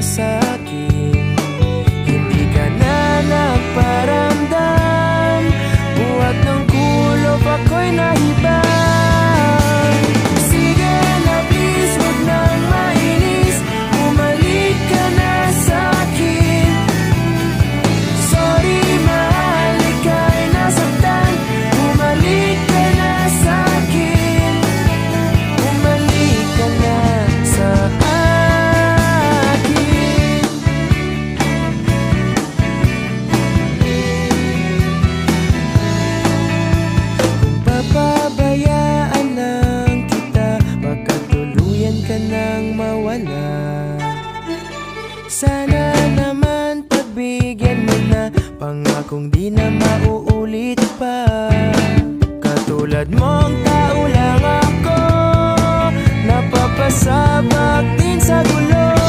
sa'kin. Hindi ka na nagparamdam, buhat ng kulob ako'y nahibang. Sige na please, huwag nang mainis, bumalik ka na sa'kin. Sorry mahal, ika'y nasaktan, bumalik ka na sa'kin. Bumalik ka na sa akin. Kung papabayaan lang kita, baka tuluyan ka nang mawala. Sana naman pagbigyan mo na, pangakong di na mauulit pa. Katulad mong tao lang ako, napapasabak din sa gulo.